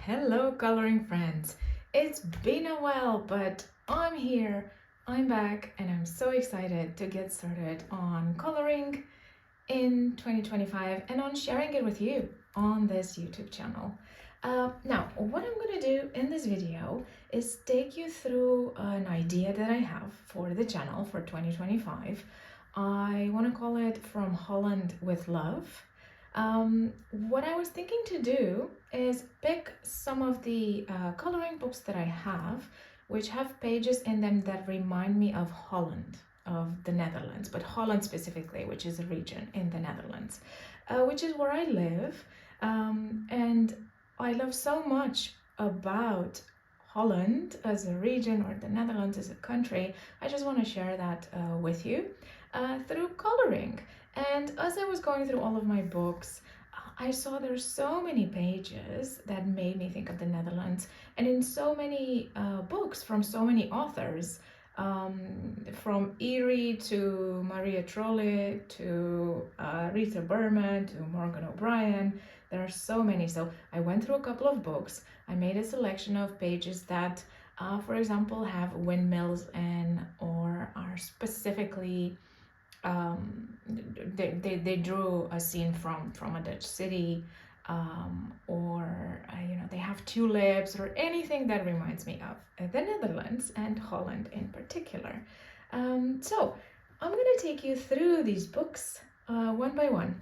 Hello coloring friends. It's been a while, but I'm here, I'm back, and I'm so excited to get started on coloring in 2025 and on sharing it with you on this YouTube channel. Now, what I'm going to do in this video is take you through an idea that I have for the channel for 2025. I want to call it From Holland with Love. What I was thinking to do is pick some of the coloring books that I have, which have pages in them that remind me of Holland, of the Netherlands, but Holland specifically, which is a region in the Netherlands, which is where I live. And I love so much about Holland as a region, or the Netherlands as a country. I just want to share that with you through coloring. And as I was going through all of my books, I saw there's so many pages that made me think of the Netherlands, and in so many books from so many authors, from Eriy to Maria Trolle to Rita Berman to Morgan O'Brien. There are so many. So I went through a couple of books. I made a selection of pages that, for example, have windmills or are specifically they drew a scene from a Dutch city, or they have tulips or anything that reminds me of the Netherlands and Holland in particular. So I'm going to take you through these books one by one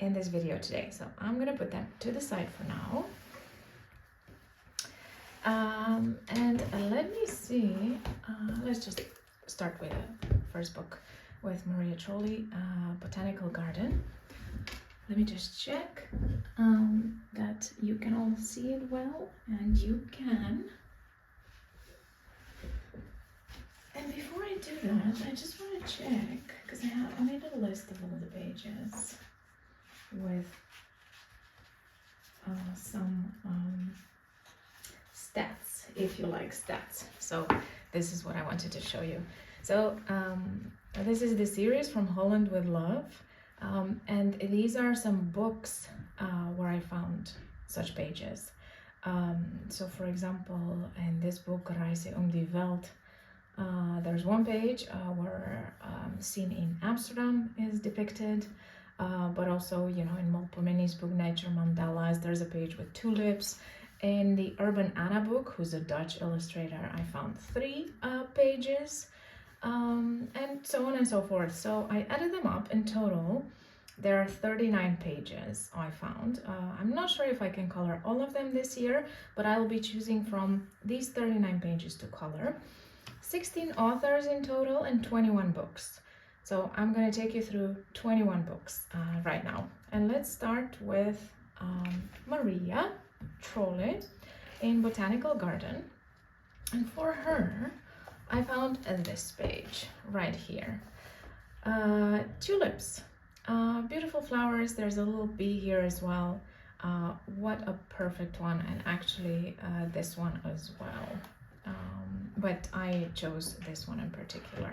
in this video today. So I'm going to put them to the side for now. And let me see, let's just start with the first book, with Maria Trolle, Botanical Garden. Let me just check that you can all see it well, and you can. And before I do that, I just want to check, because I made a list of all the pages with some stats, if you like stats. So this is what I wanted to show you. So this is the series From Holland with Love, and these are some books where I found such pages. So for example, in this book, Reise die Welt, there's one page where scene in Amsterdam is depicted, but also, in Melpomeni's book, Nature Mandalas, there's a page with tulips. In the Urban Anna book, who's a Dutch illustrator, I found 3 pages. And so on and so forth. So I added them up. In total, there are 39 pages I found. I'm not sure if I can color all of them this year, but I'll be choosing from these 39 pages to color. 16 authors in total and 21 books. So I'm going to take you through 21 books right now. And let's start with Maria Trolle in Botanical Garden. And for her, I found this page right here. Tulips, beautiful flowers. There's a little bee here as well. What a perfect one, and actually this one as well. But I chose this one in particular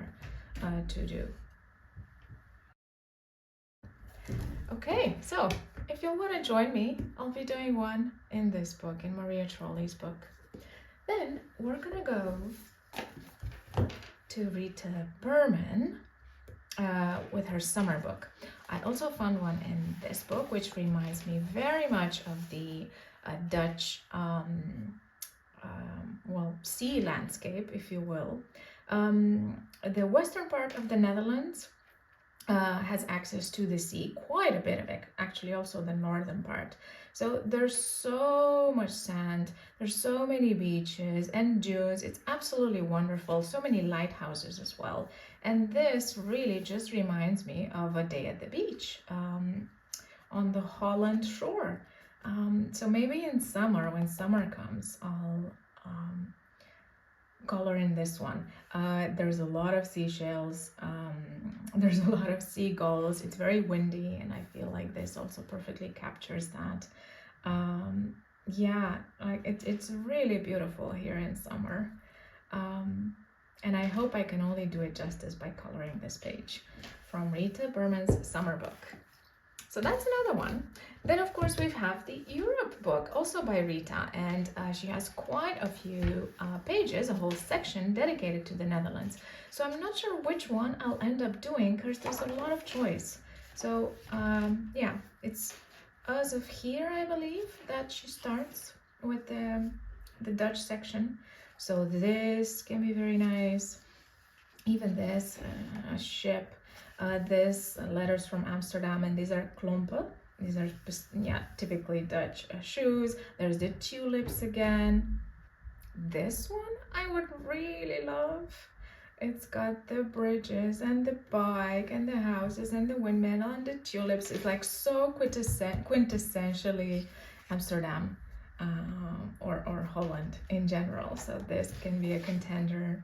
to do. Okay, so if you want to join me, I'll be doing one in this book, in Maria Trolle's book. Then we're gonna go to Rita Berman with her summer book. I also found one in this book, which reminds me very much of the Dutch sea landscape, if you will. The western part of the Netherlands has access to the sea, quite a bit of it, actually also the northern part. So there's so much sand, there's so many beaches and dunes. It's absolutely wonderful. So many lighthouses as well. And this really just reminds me of a day at the beach on the Holland shore. So maybe in summer, when summer comes, I'll color in this one. There's a lot of seashells, there's a lot of seagulls. It's very windy, and I feel like this also perfectly captures that. Yeah, it's really beautiful here in summer. And I hope I can only do it justice by coloring this page from Rita Berman's summer book. So that's another one. Then of course we have the Europe book, also by Rita, and she has quite a few pages, a whole section dedicated to the Netherlands. So I'm not sure which one I'll end up doing because there's a lot of choice. So yeah, it's as of here, I believe, that she starts with the Dutch section. So this can be very nice. Even this, a ship. This letters from Amsterdam, and these are klompen. These are, yeah, typically Dutch shoes. There's the tulips again. This one I would really love. It's got the bridges and the bike and the houses and the windmill and the tulips. It's like so quintessentially Amsterdam or Holland in general. So this can be a contender.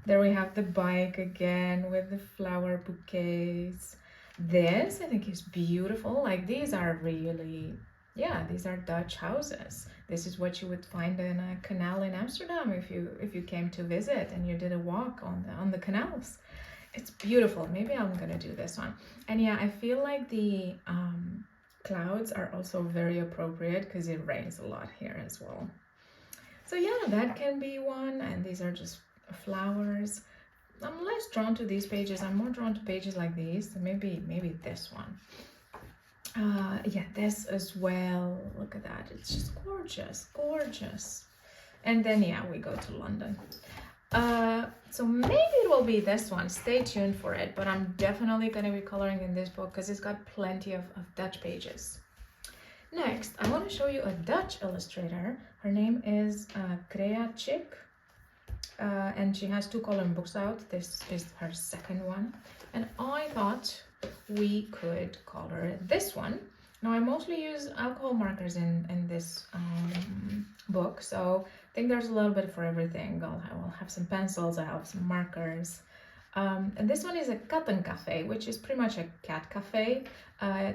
There we have the bike again with the flower bouquets. This I think is beautiful. Like these are really, yeah, these are Dutch houses. This is what you would find in a canal in Amsterdam if you came to visit and you did a walk on the canals. It's beautiful. Maybe I'm gonna do this one. And yeah, I feel like the clouds are also very appropriate because it rains a lot here as well. So yeah, that can be one. And these are just flowers. I'm less drawn to these pages. I'm more drawn to pages like these. So maybe this one. Yeah, this as well. Look at that. It's just gorgeous, gorgeous. And then yeah, we go to London. So maybe it will be this one. Stay tuned for it. But I'm definitely going to be coloring in this book because it's got plenty of Dutch pages. Next, I want to show you a Dutch illustrator. Her name is Creachick. And she has 2 coloring books out. This is her second one. And I thought we could color this one. Now I mostly use alcohol markers in this book. So I think there's a little bit for everything. I will have some pencils, I have some markers. And this one is a Kattencafe, which is pretty much a cat cafe. I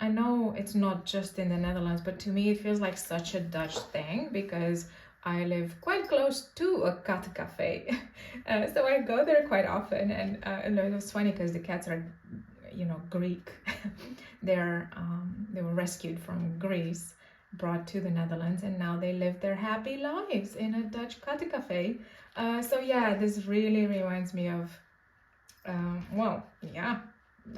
know it's not just in the Netherlands, but to me it feels like such a Dutch thing because I live quite close to a cat cafe, so I go there quite often, and it's funny because the cats are, you know, Greek. They were rescued from Greece, brought to the Netherlands, and now they live their happy lives in a Dutch cat cafe. So yeah, this really reminds me of, well, yeah,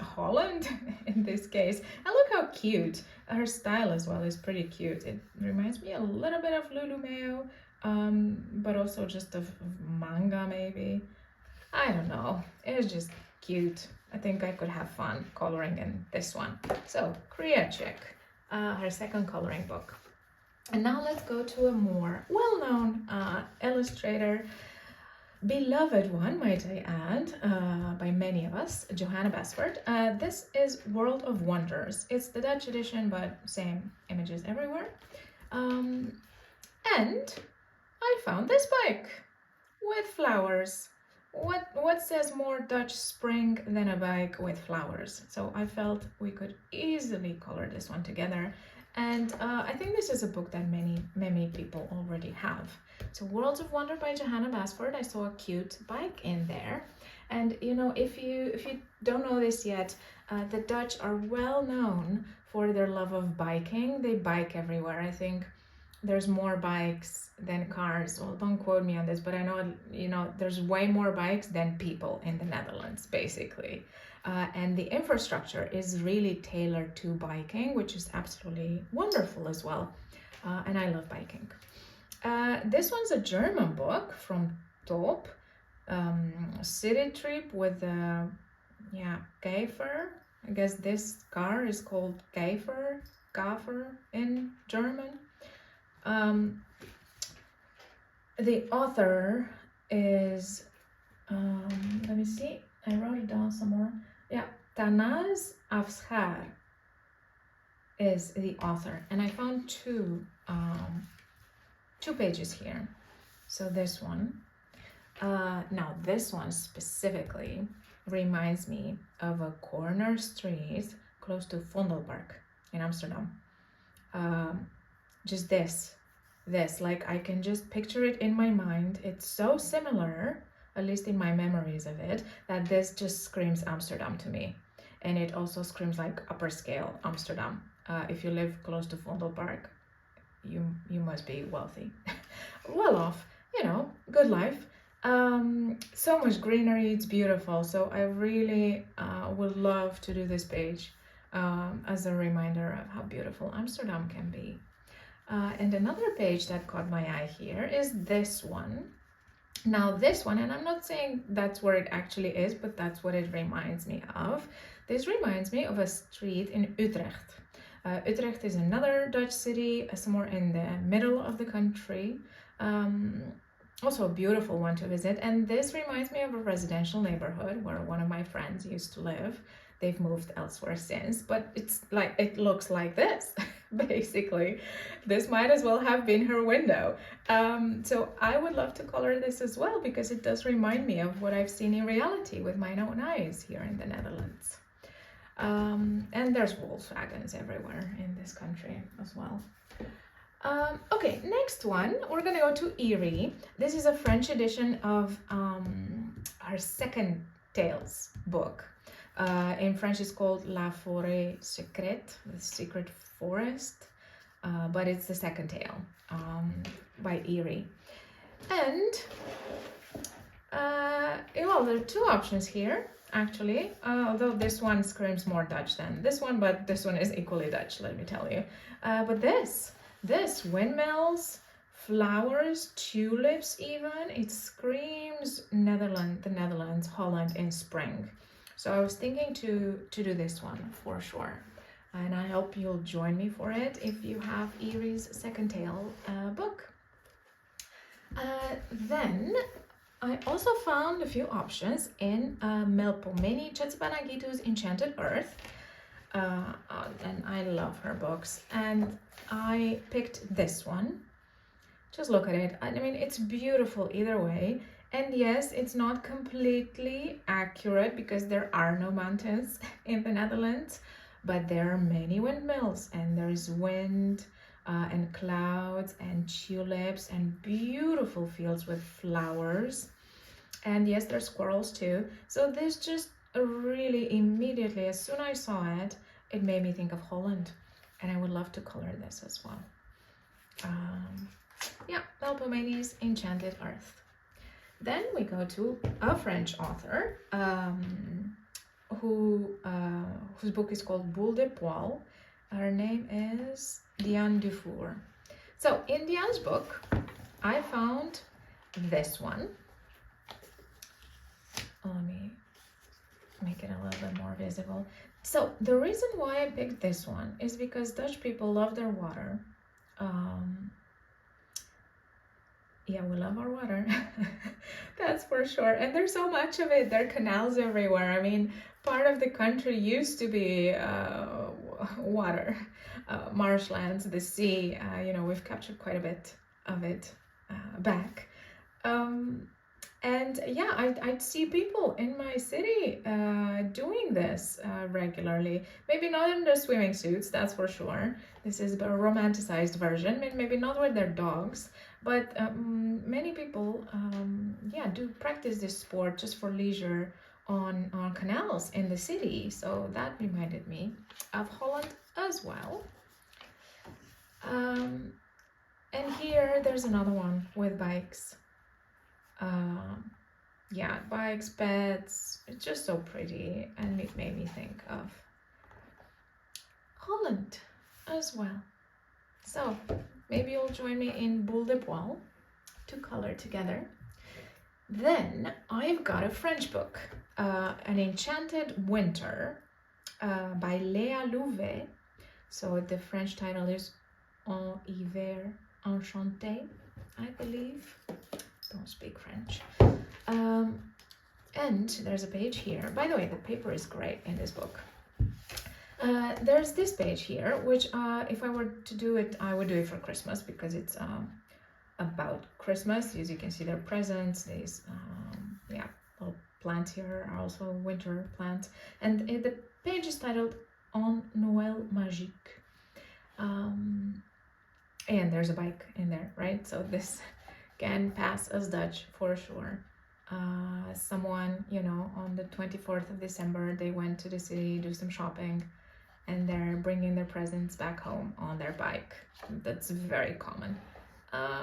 Holland in this case. And look how cute. Her style as well is pretty cute. It reminds me a little bit of Lulu, but also just of manga maybe. I don't know. It's just cute. I think I could have fun coloring in this one. So Creachick, her second coloring book. And now let's go to a more well-known illustrator, beloved one, might I add, by many of us, Johanna Basford. This is World of Wonders. It's the Dutch edition, but same images everywhere. And I found this bike with flowers. What says more Dutch spring than a bike with flowers? So I felt we could easily color this one together. And I think this is a book that many people already have. So Worlds of Wonder by Johanna Basford. I saw a cute bike in there. And you know, if you don't know this yet, the Dutch are well known for their love of biking. They bike everywhere. I think there's more bikes than cars. Well, don't quote me on this, but I know, you know, there's way more bikes than people in the Netherlands, basically. And the infrastructure is really tailored to biking, which is absolutely wonderful as well. And I love biking. This one's a German book from Top. City trip with Käfer. I guess this car is called Käfer in German. The author is, let me see, I wrote it down somewhere. Yeah, Tanaz Afshar is the author, and I found two pages here. So this one, now this one specifically reminds me of a corner street close to Vondelpark in Amsterdam. Just this, this. Like, I can just picture it in my mind. It's so similar, at least in my memories of it, that this just screams Amsterdam to me. And it also screams like upper scale Amsterdam. If you live close to Vondelpark, you must be wealthy, well off, you know, good life. So much greenery, it's beautiful. So I really would love to do this page as a reminder of how beautiful Amsterdam can be. And another page that caught my eye here is this one. Now this one, and I'm not saying that's where it actually is, but that's what it reminds me of. This reminds me of a street in Utrecht. Utrecht is another Dutch city, somewhere in the middle of the country. Also a beautiful one to visit. And this reminds me of a residential neighborhood where one of my friends used to live. They've moved elsewhere since, but it's like, it looks like this, basically. This might as well have been her window. So I would love to color this as well, because it does remind me of what I've seen in reality with my own eyes here in the Netherlands. And there's Volkswagens everywhere in this country as well. Okay, next one, we're gonna go to Eriy. This is a French edition of our second Tales book. In French it's called La Forêt Secrète, the secret forest, but it's the second tale by Eriy. And well, there are two options here, actually, although this one screams more Dutch than this one, but this one is equally Dutch, let me tell you. But this windmills, flowers, tulips even, it screams the Netherlands, Holland in spring. So I was thinking to do this one for sure. And I hope you'll join me for it if you have Eriy's second tale book. Then I also found a few options in Melpomeni Chatzipanagioutou's Enchanted Earth. And I love her books. And I picked this one. Just look at it. I mean, it's beautiful either way. And yes, it's not completely accurate because there are no mountains in the Netherlands, but there are many windmills, and there's wind and clouds and tulips and beautiful fields with flowers. And yes, there's squirrels too. So this just really immediately, as soon as I saw it, it made me think of Holland, and I would love to color this as well. Yeah, Melpomeni's Enchanted Earth. Then we go to a French author whose book is called Boule de Poil. Her name is Diane Dufour. So in Diane's book, I found this one. Let me make it a little bit more visible. So the reason why I picked this one is because Dutch people love their water. Yeah, we love our water, that's for sure. And there's so much of it. There are canals everywhere. I mean, part of the country used to be water, marshlands, the sea. You know, we've captured quite a bit of it back. And yeah, I'd see people in my city doing this regularly. Maybe not in their swimming suits, that's for sure. This is a romanticized version, maybe not with their dogs, but many people, yeah, do practice this sport just for leisure on canals in the city. So that reminded me of Holland as well. And here there's another one with bikes. Yeah, bikes, pets, it's just so pretty, and it made me think of Holland as well. So maybe you'll join me in Boule de Poil to color together. Then I've got a French book, an Enchanted Winter by Léa Louvet. So the French title is En hiver enchanté, I believe. Don't speak French. And there's a page here. By the way, the paper is great in this book. There's this page here, which if I were to do it, I would do it for Christmas because it's about Christmas. As you can see, there are presents. These yeah, little plants here are also winter plants. And the page is titled En Noël Magique. And there's a bike in there, right? So this can pass as Dutch for sure. Someone, you know, on the 24th of December, they went to the city, do some shopping, and they're bringing their presents back home on their bike. That's very common.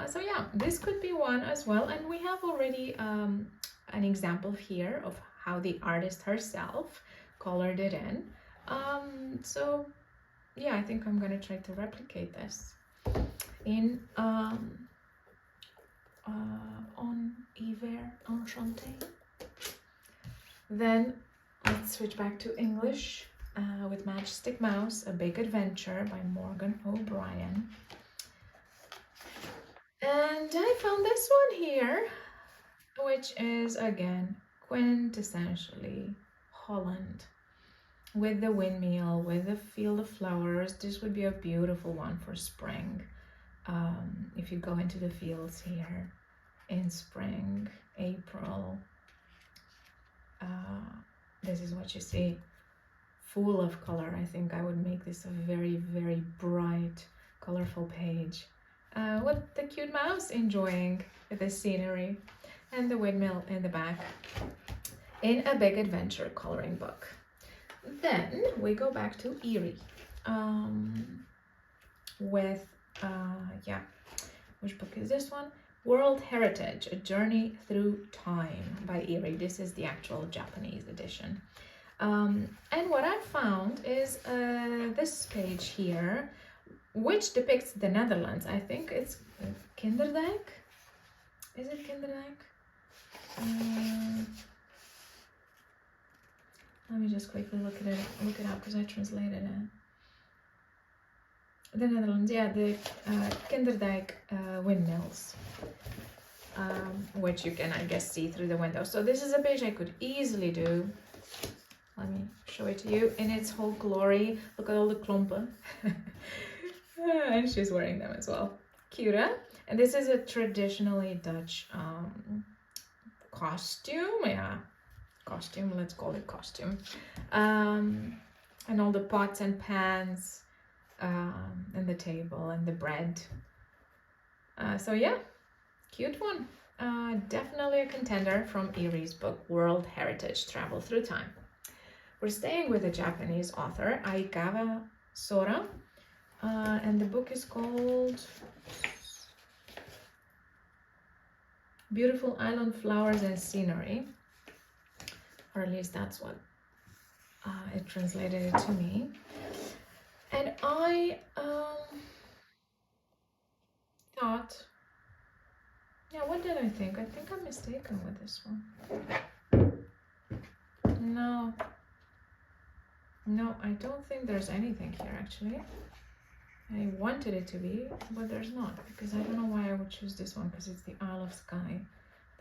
So yeah, this could be one as well. And we have already an example here of how the artist herself colored it in. So yeah, I think I'm gonna try to replicate this in on Hiver Enchanté. Then let's switch back to English with Matchstick Mouse, A Big Adventure by Morgan O'Brien. And I found this one here, which is again quintessentially Holland. With the windmill, with the field of flowers. This would be a beautiful one for spring. If you go into the fields here in spring, April, this is what you see. Full of color. I think I would make this a very, very bright, colorful page. With the cute mouse enjoying the scenery and the windmill in the back in A Big Adventure coloring book. Then we go back to Eriy with, which book is this one? World Heritage, A Journey Through Time by Eriy. This is the actual Japanese edition. And what I found is this page here, which depicts the Netherlands. I think it's Kinderdijk. Is it Kinderdijk? Let me just quickly look it up because I translated it. The Netherlands, yeah, the Kinderdijk windmills, which you can, I guess, see through the window. So this is a page I could easily do. Let me show it to you in its whole glory. Look at all the klompen. And she's wearing them as well. Cute, huh? And this is a traditionally Dutch costume, yeah. Costume, let's call it costume. And all the pots and pans and the table and the bread. So yeah, cute one. Definitely a contender from Eriy's book, World Heritage, Travel Through Time. We're staying with a Japanese author, Aikawa Sora, and the book is called Beautiful Island Flowers and Scenery, or at least that's what it translated it to me. And I thought, yeah, what did I think? I think I'm mistaken with this one. No, I don't think there's anything here actually. I wanted it to be, but there's not, because I don't know why I would choose this one, because it's the Isle of Skye.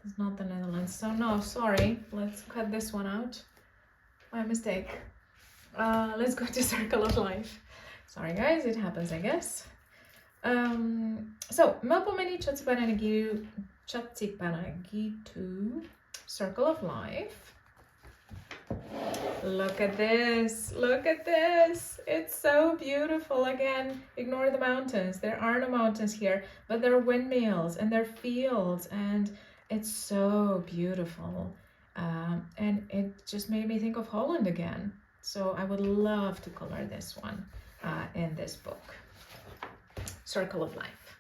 It's not the Netherlands. So no, sorry, let's cut this one out. My mistake. Let's go to Circle of Life. Sorry guys, it happens, I guess. So Melpomeni Chatzipanagiotou, Circle of Life. Look at this, look at this. It's so beautiful. Again, ignore the mountains. There are no mountains here, but there are windmills and there are fields, and it's so beautiful. And it just made me think of Holland again. So I would love to color this one in this book, Circle of Life.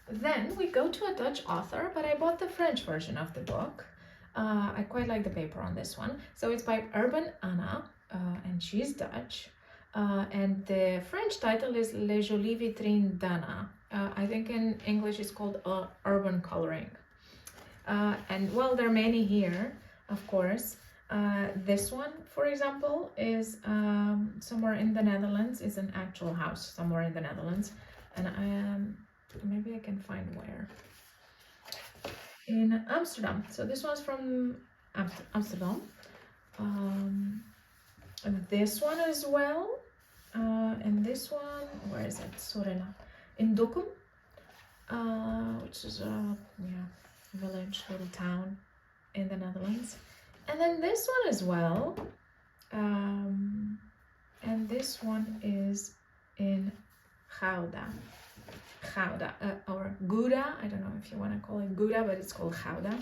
Then we go to a Dutch author, but I bought the French version of the book. I quite like the paper on this one. So it's by Urban Anna, and she's Dutch. And the French title is Les Jolies Vitrines d'Anna. I think in English it's called Urban Coloring. And well, there are many here, of course. This one, for example, is somewhere in the Netherlands. It's an actual house somewhere in the Netherlands. And maybe I can find where. In Amsterdam. So this one's from Amsterdam. This one as well. And this one, where is it? Sorena. In Dokkum, which is a village, little town in the Netherlands. And then this one as well. And this one is in Gouda. Gouda, or Gouda. I don't know if you want to call it Gouda, but it's called Gouda.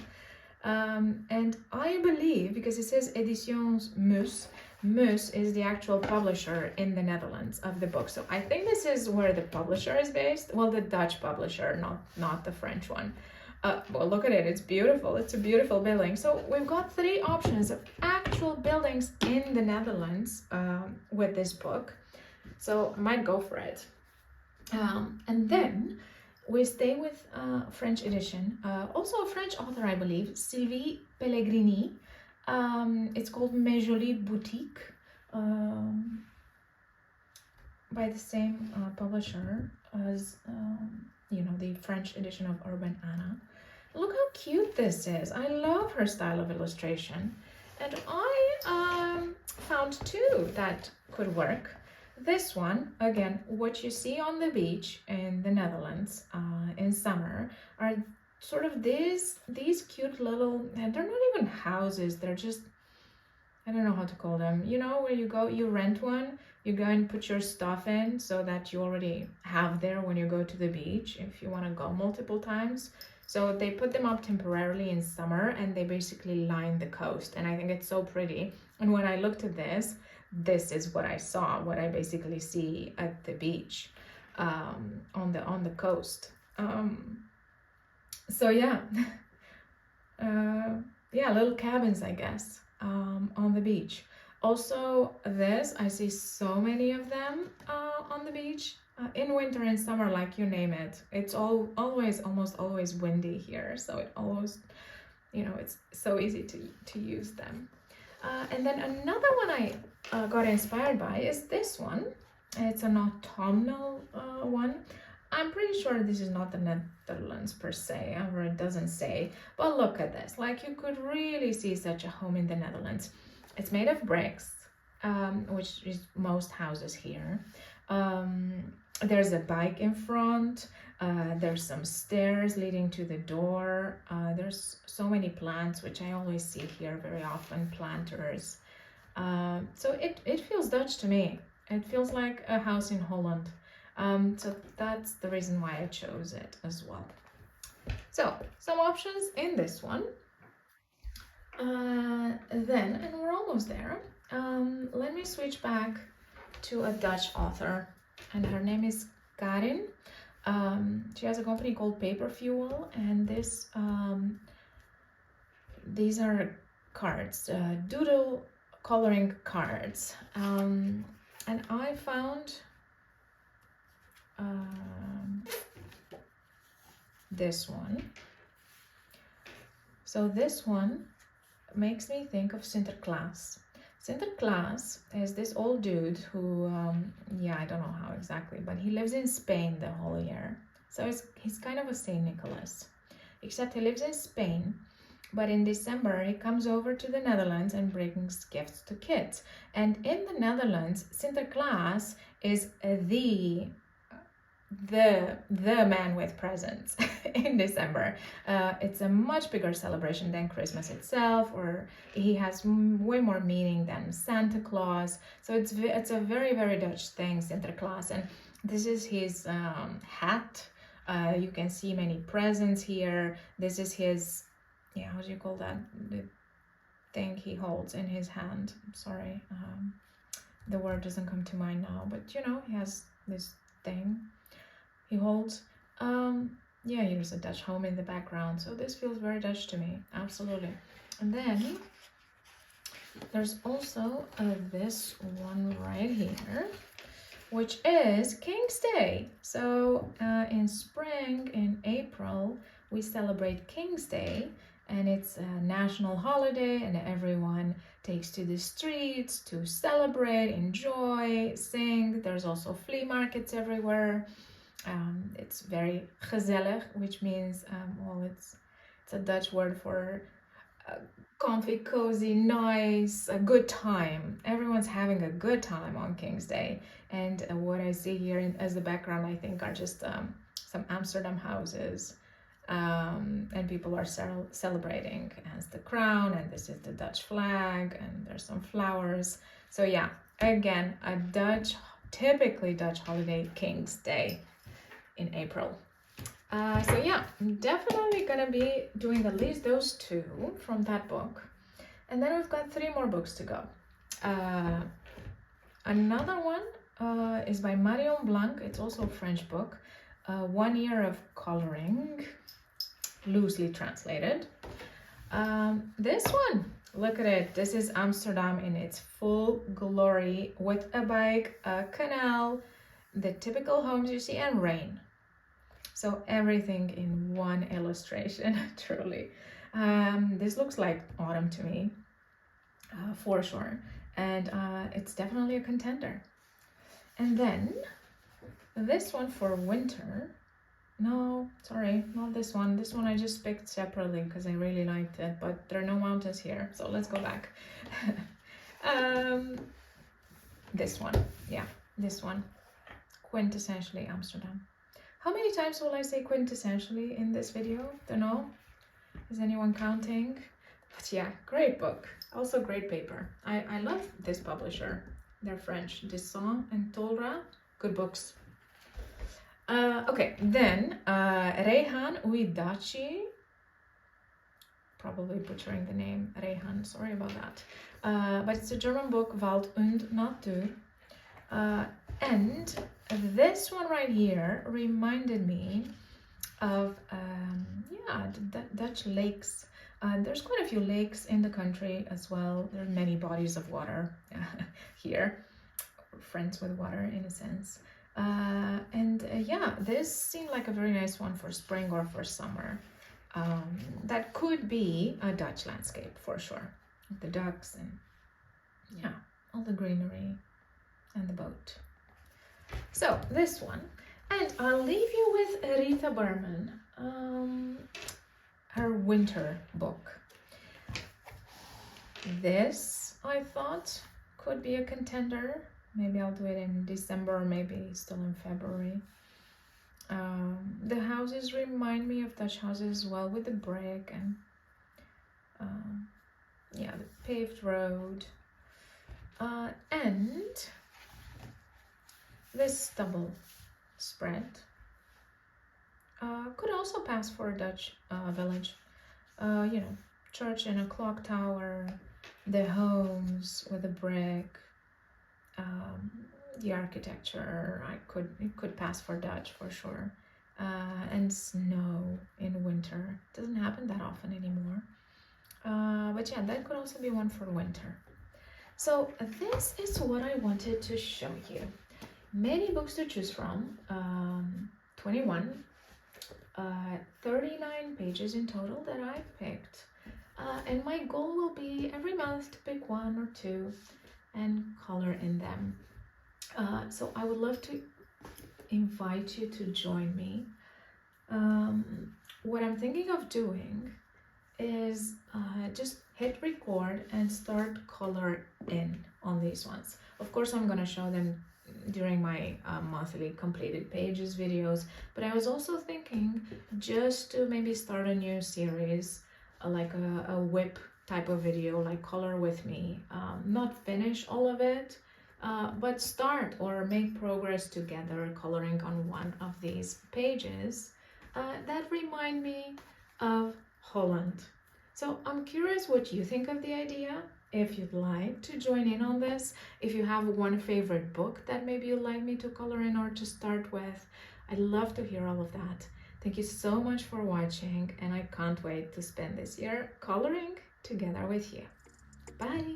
And I believe, because it says Editions Mus, Mus is the actual publisher in the Netherlands of the book. So I think this is where the publisher is based. Well, the Dutch publisher, not the French one. Well, look at it. It's beautiful. It's a beautiful building. So we've got 3 options of actual buildings in the Netherlands with this book. So I might go for it. And then we stay with French edition. Also a French author, I believe, Sylvie Pellegrini. It's called Mes Jolies Boutiques, by the same publisher as, the French edition of Urban Anna. Look how cute this is. I love her style of illustration. And I found 2 that could work. This one, again, what you see on the beach in the Netherlands in summer are sort of these cute little, and they're not even houses, they're just, I don't know how to call them. You know, where you go, you rent one, you go and put your stuff in so that you already have there when you go to the beach if you want to go multiple times. So they put them up temporarily in summer and they basically line the coast. And I think it's so pretty. And when I looked at this is what I saw, what I basically see at the beach on the coast. So yeah, little cabins, I guess, on the beach. Also, I see so many of them on the beach in winter and summer, like you name it. It's almost always windy here, so it almost, it's so easy to use them. And then another one I got inspired by is this one. It's an autumnal one. I'm pretty sure this is not the Netherlands per se, or it doesn't say, but look at this. Like, you could really see such a home in the Netherlands. It's made of bricks, which is most houses here. There's a bike in front. There's some stairs leading to the door. There's so many plants, which I always see here very often, planters. So it feels Dutch to me. It feels like a house in Holland. So that's the reason why I chose it as well. So some options in this one. Then, and we're almost there, let me switch back to a Dutch author, and her name is Karin. She has a company called Paper Fuel, and these are cards, doodle coloring cards, and I found this one. So this one makes me think of Sinterklaas. Sinterklaas is this old dude who, I don't know how exactly, but he lives in Spain the whole year. So he's kind of a Saint Nicholas, except he lives in Spain, but in December he comes over to the Netherlands and brings gifts to kids. And in the Netherlands, Sinterklaas is the man with presents in December. It's a much bigger celebration than Christmas itself, or he has way more meaning than Santa Claus. So it's a very, very Dutch thing, Sinterklaas. And this is his hat. You can see many presents here. This is his, how do you call that? The thing he holds in his hand. Sorry, the word doesn't come to mind now, but he has this thing he holds. Here's a Dutch home in the background, so this feels very Dutch to me, absolutely. And then there's also this one right here, which is King's Day. So in spring, in April, we celebrate King's Day, and it's a national holiday, and everyone takes to the streets to celebrate, enjoy, sing. There's also flea markets everywhere. It's very gezellig, which means, it's a Dutch word for comfy, cozy, nice, a good time. Everyone's having a good time on King's Day. And what I see here as the background, I think, are just some Amsterdam houses. And people are celebrating as the crown, and this is the Dutch flag, and there's some flowers. So yeah, again, a typically Dutch holiday, King's Day. in April. So yeah, I'm definitely gonna be doing at least those 2 from that book. And then we've got 3 more books to go. Another one is by Marion Blanc. It's also a French book. 1 Year of Coloring, loosely translated. This one, look at it. This is Amsterdam in its full glory, with a bike, a canal, the typical homes you see, and rain. So everything in one illustration, truly. This looks like autumn to me, for sure. And it's definitely a contender. And then this one for winter. No, sorry, not this one. This one I just picked separately because I really liked it, but there are no mountains here, so let's go back. This one, yeah, this one. Quintessentially Amsterdam. How many times will I say quintessentially in this video? Don't know. Is anyone counting? But yeah, great book. Also great paper. I love this publisher. They're French. Descent and Tolra. Good books. Okay, then Reyhan Uydaci. Probably butchering the name. Reyhan, sorry about that. But it's a German book, Wald und Natur. And this one right here reminded me of the Dutch lakes. There's quite a few lakes in the country as well. There are many bodies of water here. Friends with water in a sense. Yeah, this seemed like a very nice one for spring or for summer. That could be a Dutch landscape for sure. The ducks and yeah, all the greenery and the boat. So this one, and I'll leave you with Rita Berman, her winter book. This I thought could be a contender. Maybe I'll do it in December, or maybe still in February. The houses remind me of Dutch houses as well, with the brick and yeah, the paved road. And this stubble spread could also pass for a Dutch village. You know, church and a clock tower, the homes with the brick, the architecture. It could pass for Dutch for sure. And snow in winter doesn't happen that often anymore. But yeah, that could also be one for winter. So this is what I wanted to show you. Many books to choose from, 21, 39 pages in total that I've picked. And my goal will be every month to pick 1 or 2 and color in them. So I would love to invite you to join me. What I'm thinking of doing is just hit record and start color in on these ones. Of course, I'm going to show them during my monthly completed pages videos, but I was also thinking just to maybe start a new series, like a whip type of video, like color with me. Not finish all of it, but start or make progress together coloring on one of these pages that remind me of Holland. So I'm curious what you think of the idea. If you'd like to join in on this, if you have one favorite book that maybe you'd like me to color in or to start with, I'd love to hear all of that. Thank you so much for watching, and I can't wait to spend this year coloring together with you. Bye!